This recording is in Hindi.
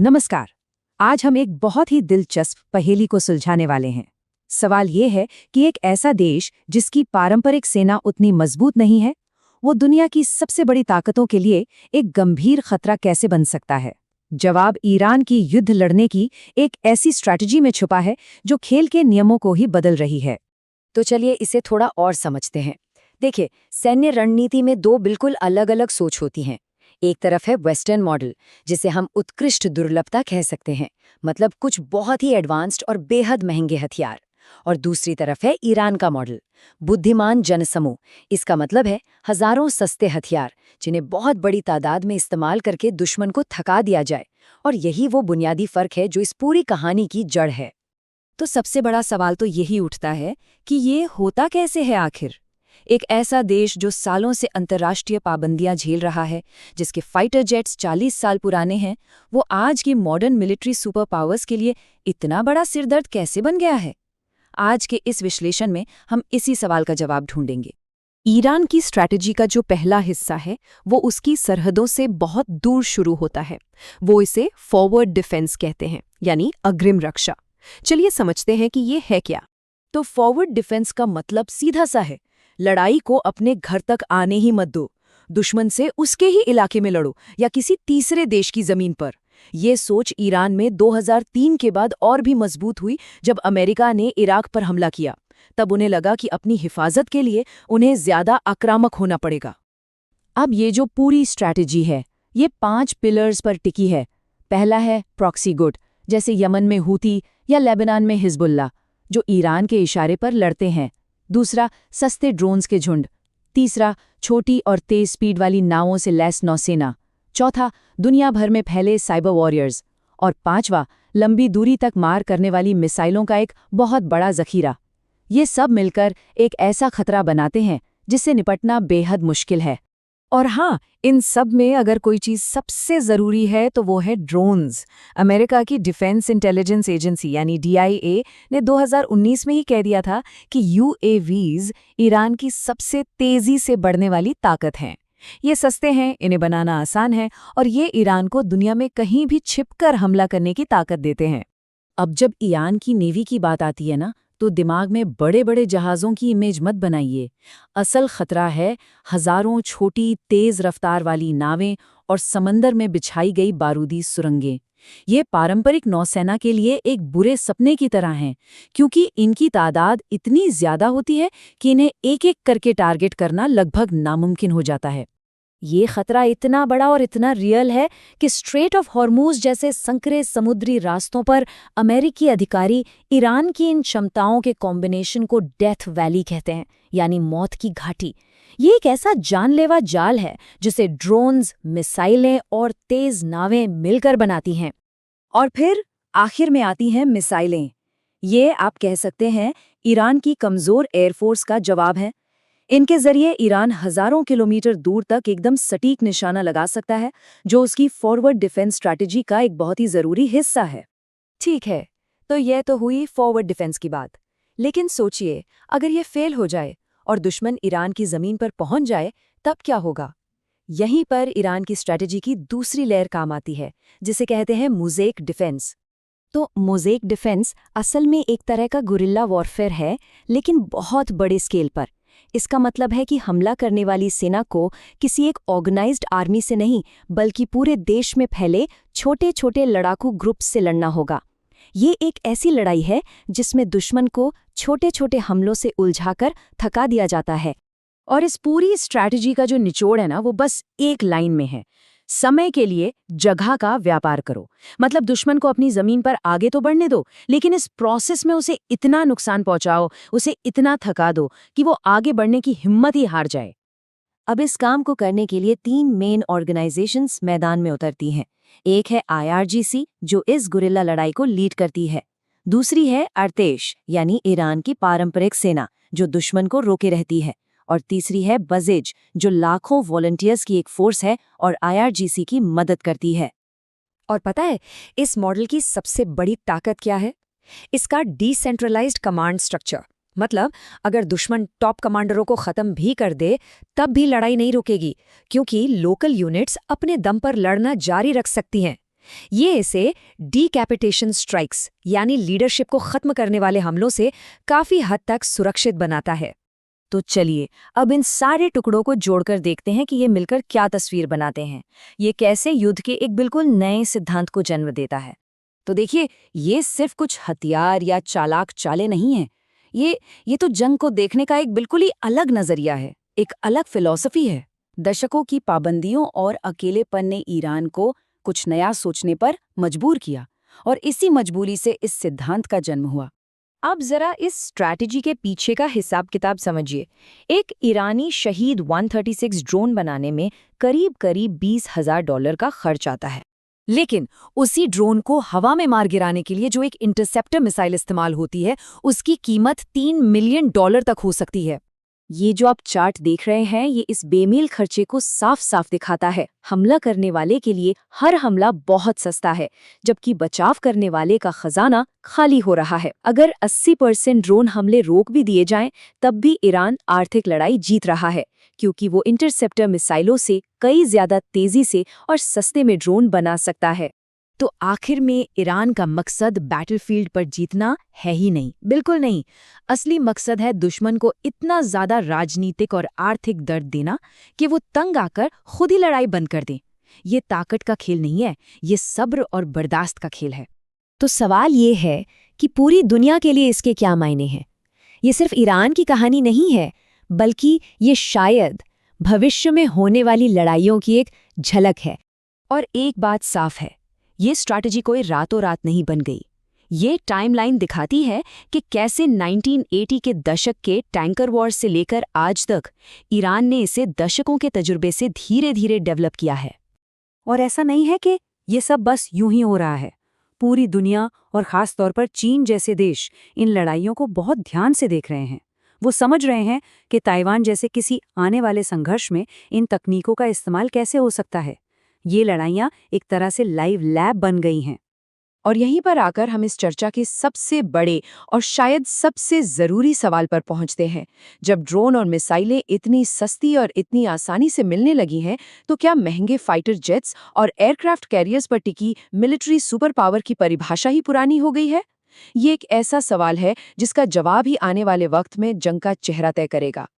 नमस्कार। आज हम एक बहुत ही दिलचस्प पहेली को सुलझाने वाले हैं। सवाल ये है कि एक ऐसा देश जिसकी पारंपरिक सेना उतनी मजबूत नहीं है, वो दुनिया की सबसे बड़ी ताकतों के लिए एक गंभीर खतरा कैसे बन सकता है? जवाब ईरान की युद्ध लड़ने की एक ऐसी स्ट्रैटेजी में छुपा है जो खेल के नियमों को ही बदल रही है। तो चलिए इसे थोड़ा और समझते हैं। देखिए, सैन्य रणनीति में दो बिल्कुल अलग अलग सोच होती हैं। एक तरफ है वेस्टर्न मॉडल, जिसे हम उत्कृष्ट दुर्लभता कह सकते हैं, मतलब कुछ बहुत ही एडवांस्ड और बेहद महंगे हथियार। और दूसरी तरफ है ईरान का मॉडल, बुद्धिमान जनसमूह। इसका मतलब है हजारों सस्ते हथियार जिन्हें बहुत बड़ी तादाद में इस्तेमाल करके दुश्मन को थका दिया जाए। और यही वो बुनियादी फर्क है जो इस पूरी कहानी की जड़ है। तो सबसे बड़ा सवाल तो यही उठता है कि ये होता कैसे है आखिर? एक ऐसा देश जो सालों से अंतर्राष्ट्रीय पाबंदियां झेल रहा है, जिसके फाइटर जेट्स 40 साल पुराने हैं, वो आज की मॉडर्न मिलिट्री सुपर पावर्स के लिए इतना बड़ा सिरदर्द कैसे बन गया है? आज के इस विश्लेषण में हम इसी सवाल का जवाब ढूंढेंगे। ईरान की स्ट्रैटेजी का जो पहला हिस्सा है, वो उसकी सरहदों से बहुत दूर शुरू होता है। वो इसे फॉरवर्ड डिफेंस कहते हैं, यानी अग्रिम रक्षा। चलिए समझते हैं कि ये है क्या। तो फॉरवर्ड डिफेंस का मतलब सीधा सा है, लड़ाई को अपने घर तक आने ही मत दो, दुश्मन से उसके ही इलाके में लड़ो या किसी तीसरे देश की जमीन पर। ये सोच ईरान में 2003 के बाद और भी मजबूत हुई, जब अमेरिका ने इराक पर हमला किया। तब उन्हें लगा कि अपनी हिफाजत के लिए उन्हें ज्यादा आक्रामक होना पड़ेगा। अब ये जो पूरी स्ट्रैटेजी है, ये 5 पिलर्स पर टिकी है। पहला है प्रॉक्सी गुट, जैसे यमन में हूती या लेबनान में हिजबुल्ला, जो ईरान के इशारे पर लड़ते हैं। दूसरा, सस्ते ड्रोन्स के झुंड। तीसरा, छोटी और तेज स्पीड वाली नावों से लैस नौसेना। चौथा, दुनिया भर में फैले साइबर वॉरियर्स। और पांचवा, लंबी दूरी तक मार करने वाली मिसाइलों का एक बहुत बड़ा जखीरा। ये सब मिलकर एक ऐसा खतरा बनाते हैं जिससे निपटना बेहद मुश्किल है। और हाँ, इन सब में अगर कोई चीज़ सबसे ज़रूरी है तो वो है ड्रोन्स। अमेरिका की डिफेंस इंटेलिजेंस एजेंसी यानी DIA ने 2019 में ही कह दिया था कि UAVs ईरान की सबसे तेज़ी से बढ़ने वाली ताकत हैं। ये सस्ते हैं, इन्हें बनाना आसान है, और ये ईरान को दुनिया में कहीं भी छिपकर हमला करने की ताकत देते हैं। अब जब ईरान की नेवी की बात आती है ना, तो दिमाग में बड़े बड़े जहाज़ों की इमेज मत बनाइए। असल खतरा है हजारों छोटी तेज रफ्तार वाली नावें और समंदर में बिछाई गई बारूदी सुरंगें। ये पारंपरिक नौसेना के लिए एक बुरे सपने की तरह हैं, क्योंकि इनकी तादाद इतनी ज्यादा होती है कि इन्हें एक एक करके टारगेट करना लगभग नामुमकिन हो जाता है। ये खतरा इतना बड़ा और इतना रियल है कि स्ट्रेट ऑफ हॉर्मूज जैसे संकरे समुद्री रास्तों पर अमेरिकी अधिकारी ईरान की इन क्षमताओं के कॉम्बिनेशन को डेथ वैली कहते हैं, यानी मौत की घाटी। ये एक ऐसा जानलेवा जाल है जिसे ड्रोन्स, मिसाइलें और तेज नावें मिलकर बनाती हैं। और फिर आखिर में आती हैं मिसाइलें। ये आप कह सकते हैं ईरान की कमजोर एयरफोर्स का जवाब है। इनके जरिए ईरान हजारों किलोमीटर दूर तक एकदम सटीक निशाना लगा सकता है, जो उसकी फॉरवर्ड डिफेंस स्ट्रैटेजी का एक बहुत ही जरूरी हिस्सा है। ठीक है, तो यह तो हुई फॉरवर्ड डिफेंस की बात। लेकिन सोचिए, अगर ये फेल हो जाए और दुश्मन ईरान की जमीन पर पहुंच जाए, तब क्या होगा? यहीं पर ईरान की स्ट्रैटेजी की दूसरी लेयर काम आती है, जिसे कहते हैं मोज़ेक डिफेंस। तो मोज़ेक डिफेंस असल में एक तरह का गुरिल्ला वॉरफेयर है, लेकिन बहुत बड़े स्केल पर। इसका मतलब है कि हमला करने वाली सेना को किसी एक ऑर्गेनाइज्ड आर्मी से नहीं, बल्कि पूरे देश में फैले छोटे छोटे लड़ाकू ग्रुप से लड़ना होगा। ये एक ऐसी लड़ाई है जिसमें दुश्मन को छोटे छोटे हमलों से उलझाकर थका दिया जाता है। और इस पूरी स्ट्रैटेजी का जो निचोड़ है ना, वो बस एक लाइन में है: समय के लिए जगह का व्यापार करो। मतलब दुश्मन को अपनी जमीन पर आगे तो बढ़ने दो, लेकिन इस प्रोसेस में उसे इतना नुकसान पहुंचाओ, उसे इतना थका दो कि वो आगे बढ़ने की हिम्मत ही हार जाए। अब इस काम को करने के लिए 3 मेन ऑर्गेनाइजेशंस मैदान में उतरती हैं। एक है IRGC, जो इस गुरिल्ला लड़ाई को लीड करती है। दूसरी है अर्तेश, यानी ईरान की पारंपरिक सेना, जो दुश्मन को रोके रहती है। और तीसरी है बज़ेज, जो लाखों वॉलंटियर्स की एक फोर्स है और IRGC की मदद करती है। और पता है इस मॉडल की सबसे बड़ी ताकत क्या है? इसका डिसेंट्रलाइज्ड कमांड स्ट्रक्चर। मतलब अगर दुश्मन टॉप कमांडरों को खत्म भी कर दे, तब भी लड़ाई नहीं रुकेगी, क्योंकि लोकल यूनिट्स अपने दम पर लड़ना जारी रख सकती हैं। ये इसे डीकैपिटेशन स्ट्राइक्स यानी लीडरशिप को खत्म करने वाले हमलों से काफी हद तक सुरक्षित बनाता है। तो चलिए अब इन सारे टुकड़ों को जोड़कर देखते हैं कि ये मिलकर क्या तस्वीर बनाते हैं, ये कैसे युद्ध के एक बिल्कुल नए सिद्धांत को जन्म देता है। तो देखिए, ये सिर्फ कुछ हथियार या चालाक चालें नहीं हैं। ये तो जंग को देखने का एक बिल्कुल ही अलग नजरिया है, एक अलग फिलॉसफी है। दशकों की पाबंदियों और अकेलेपन ने ईरान को कुछ नया सोचने पर मजबूर किया और इसी मजबूरी से इस सिद्धांत का जन्म हुआ। अब जरा इस स्ट्रैटेजी के पीछे का हिसाब किताब समझिए। एक ईरानी शहीद 136 ड्रोन बनाने में करीब $20,000 का खर्च आता है। लेकिन उसी ड्रोन को हवा में मार गिराने के लिए जो एक इंटरसेप्टर मिसाइल इस्तेमाल होती है, उसकी कीमत $3 मिलियन तक हो सकती है। ये जो आप चार्ट देख रहे हैं, ये इस बेमेल खर्चे को साफ साफ दिखाता है। हमला करने वाले के लिए हर हमला बहुत सस्ता है, जबकि बचाव करने वाले का खजाना खाली हो रहा है। अगर 80% ड्रोन हमले रोक भी दिए जाएं, तब भी ईरान आर्थिक लड़ाई जीत रहा है, क्योंकि वो इंटरसेप्टर मिसाइलों से कई ज्यादा तेजी से और सस्ते में ड्रोन बना सकता है। तो आखिर में ईरान का मकसद बैटलफील्ड पर जीतना है ही नहीं, बिल्कुल नहीं। असली मकसद है दुश्मन को इतना ज्यादा राजनीतिक और आर्थिक दर्द देना कि वो तंग आकर खुद ही लड़ाई बंद कर दें। ये ताकत का खेल नहीं है, ये सब्र और बर्दाश्त का खेल है। तो सवाल ये है कि पूरी दुनिया के लिए इसके क्या मायने हैं। ये सिर्फ ईरान की कहानी नहीं है, बल्कि ये शायद भविष्य में होने वाली लड़ाइयों की एक झलक है। और एक बात साफ है, ये स्ट्रैटेजी कोई रातों रात नहीं बन गई। ये टाइमलाइन दिखाती है कि कैसे 1980 के दशक के टैंकर वॉर से लेकर आज तक ईरान ने इसे दशकों के तजुर्बे से धीरे धीरे डेवलप किया है। और ऐसा नहीं है कि ये सब बस यूं ही हो रहा है। पूरी दुनिया और खास तौर पर चीन जैसे देश इन लड़ाइयों को बहुत ध्यान से देख रहे हैं। वो समझ रहे हैं कि ताइवान जैसे किसी आने वाले संघर्ष में इन तकनीकों का इस्तेमाल कैसे हो सकता है। ये लड़ाइयाँ एक तरह से लाइव लैब बन गई हैं। और यहीं पर आकर हम इस चर्चा के सबसे बड़े और शायद सबसे ज़रूरी सवाल पर पहुंचते हैं। जब ड्रोन और मिसाइलें इतनी सस्ती और इतनी आसानी से मिलने लगी हैं, तो क्या महंगे फाइटर जेट्स और एयरक्राफ्ट कैरियर्स पर टिकी मिलिट्री सुपर पावर की परिभाषा ही पुरानी हो गई है? ये एक ऐसा सवाल है जिसका जवाब ही आने वाले वक्त में जंग का चेहरा तय करेगा।